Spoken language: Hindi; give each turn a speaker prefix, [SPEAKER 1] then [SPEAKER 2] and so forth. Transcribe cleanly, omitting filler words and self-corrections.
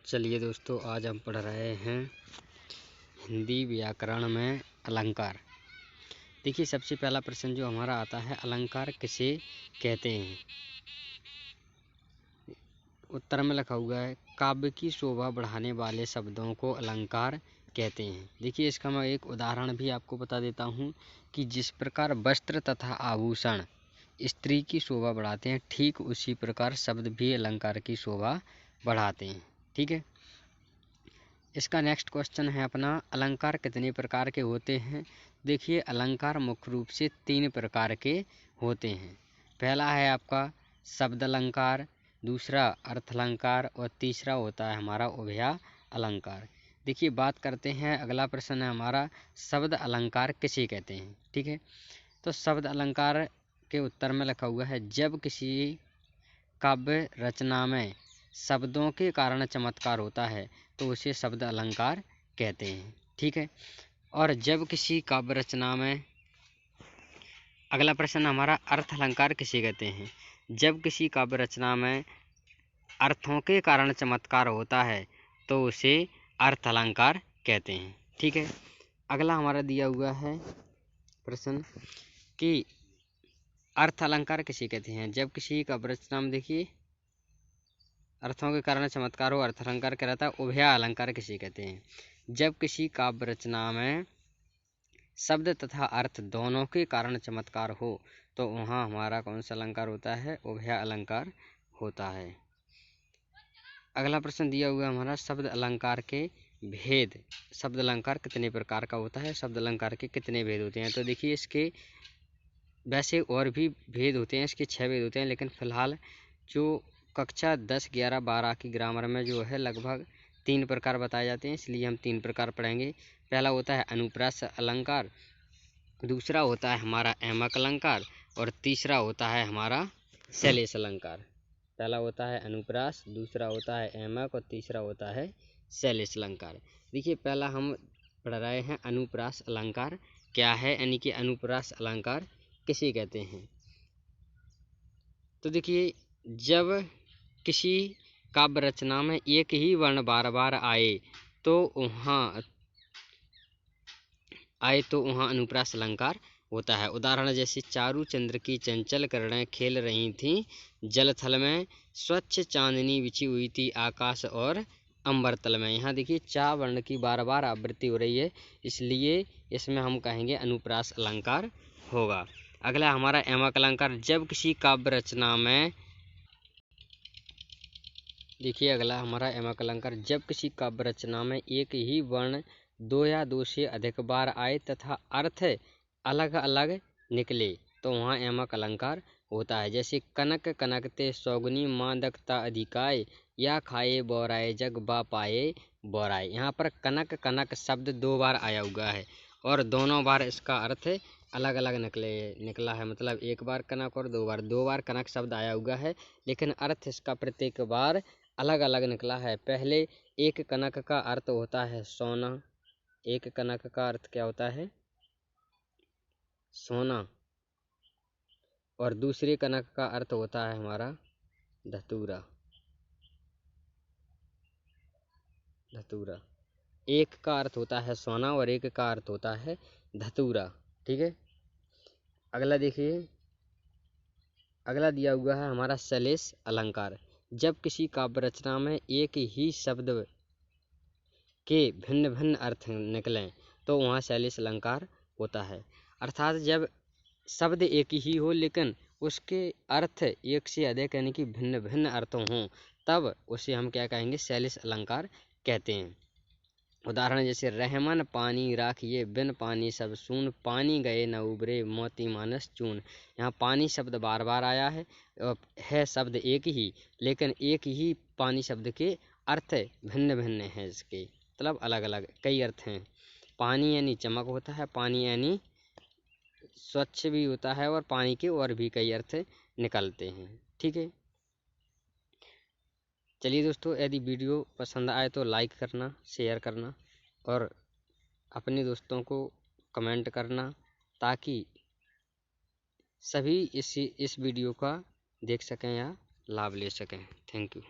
[SPEAKER 1] चलिए दोस्तों, आज हम पढ़ रहे हैं हिंदी व्याकरण में अलंकार। देखिए, सबसे पहला प्रश्न जो हमारा आता है, अलंकार किसे कहते हैं। उत्तर में लिखा हुआ है, काव्य की शोभा बढ़ाने वाले शब्दों को अलंकार कहते हैं। देखिए, इसका मैं एक उदाहरण भी आपको बता देता हूँ कि जिस प्रकार वस्त्र तथा आभूषण स्त्री की शोभा बढ़ाते हैं, ठीक उसी प्रकार शब्द भी अलंकार की शोभा बढ़ाते हैं। ठीक है। इसका नेक्स्ट क्वेश्चन है अपना, अलंकार कितने प्रकार के होते हैं। देखिए, अलंकार मुख्य रूप से 3 प्रकार के होते हैं। पहला है आपका शब्द अलंकार, दूसरा अर्थ अलंकार और तीसरा होता है हमारा उभया अलंकार। देखिए, बात करते हैं, अगला प्रश्न है हमारा, शब्द अलंकार किसे कहते हैं। ठीक है, तो शब्द अलंकार के उत्तर में लिखा हुआ है, जब किसी काव्य रचना में शब्दों के कारण चमत्कार होता है तो उसे शब्द अलंकार कहते हैं। ठीक है, और जब किसी काव्य रचना में, अगला प्रश्न हमारा, अर्थ अलंकार किसे कहते हैं। जब किसी काव्य रचना में अर्थों के कारण चमत्कार होता है तो उसे अर्थ अलंकार कहते हैं। ठीक है, अगला हमारा दिया हुआ है प्रश्न कि अर्थ अलंकार किसे कहते हैं। जब किसी काव्य रचना में, देखिए, अर्थों के कारण चमत्कार हो, अर्थ अलंकार कहलाता है। उभया अलंकार किसे कहते हैं। जब किसी काव्य रचना में शब्द तथा अर्थ दोनों के कारण चमत्कार हो तो वहाँ हमारा कौन सा अलंकार होता है, उभया अलंकार होता है। अगला प्रश्न दिया हुआ हमारा, शब्द अलंकार के भेद। शब्द अलंकार कितने प्रकार का होता है, शब्द अलंकार के कितने भेद होते हैं। तो देखिए, इसके वैसे और भी भेद होते हैं, इसके 6 भेद होते हैं, लेकिन फिलहाल जो कक्षा 10, 11, 12 की ग्रामर में जो है लगभग 3 प्रकार बताए जाते हैं, इसलिए हम 3 प्रकार पढ़ेंगे। पहला होता है अनुप्रास अलंकार, दूसरा होता है हमारा एमक अलंकार और तीसरा होता है हमारा शैलेश अलंकार। पहला होता है अनुप्रास, दूसरा होता है एमक और तीसरा होता है शैलेश अलंकार। देखिए, पहला हम पढ़ रहे हैं अनुप्रास अलंकार क्या है, यानी कि अनुप्रास अलंकार किसे कहते हैं। तो देखिए, जब किसी काव्य रचना में एक ही वर्ण बार बार आए तो वहाँ अनुप्रास अलंकार होता है। उदाहरण जैसे, चारू चंद्र की चंचल किरणें खेल रही थीं जल थल में, स्वच्छ चांदनी बिछी हुई थी आकाश और अंबर तल में। यहाँ देखिए, चा वर्ण की बार बार आवृत्ति हो रही है, इसलिए इसमें हम कहेंगे अनुप्रास अलंकार होगा। अगला हमारा एमक अलंकार, जब किसी काव्य रचना में, देखिए अगला हमारा एमक अलंकार, जब किसी काव्य रचना में एक ही वर्ण 2 या 2 से अधिक बार आए तथा अर्थ अलग अलग निकले तो वहाँ एमक अलंकार होता है। जैसे, कनक कनकते सौगुनी मादकता अधिकाय, या खाए बोराए जग बा पाए बोराए। यहाँ पर कनक कनक शब्द 2 बार आया हुआ है और दोनों बार इसका अर्थ अलग अलग निकला है। मतलब एक बार कनक और 2 बार कनक शब्द आया हुआ है, लेकिन अर्थ इसका प्रत्येक बार अलग अलग निकला है। पहले एक कनक का अर्थ होता है सोना, एक कनक का अर्थ क्या होता है, सोना, और दूसरे कनक का अर्थ होता है हमारा धतूरा। धतूरा, एक का अर्थ होता है सोना और एक का अर्थ होता है धतूरा। ठीक है, अगला देखिए, अगला दिया हुआ है हमारा शैलेश अलंकार। जब किसी काव्य रचना में एक ही शब्द के भिन्न भिन्न अर्थ निकलें तो वहाँ शैलेश अलंकार होता है। अर्थात जब शब्द एक ही हो लेकिन उसके अर्थ एक से अधिक यानी कि भिन्न भिन्न अर्थों हों, तब उसे हम क्या कहेंगे, शैलेश अलंकार कहते हैं। उदाहरण जैसे, रहमन पानी राखिए बिन पानी सब सून, पानी गए न उबरे मोती मानस चून। यहाँ पानी शब्द बार बार आया है शब्द एक ही, लेकिन एक ही पानी शब्द के अर्थ भिन्न भिन्न हैं, इसके मतलब अलग अलग कई अर्थ हैं। पानी यानी चमक होता है, पानी यानी स्वच्छ भी होता है, और पानी के और भी कई अर्थ निकलते हैं। ठीक है, चलिए दोस्तों, यदि वीडियो पसंद आए तो लाइक करना, शेयर करना और अपने दोस्तों को कमेंट करना, ताकि सभी इस वीडियो का देख सकें या लाभ ले सकें। Thank you.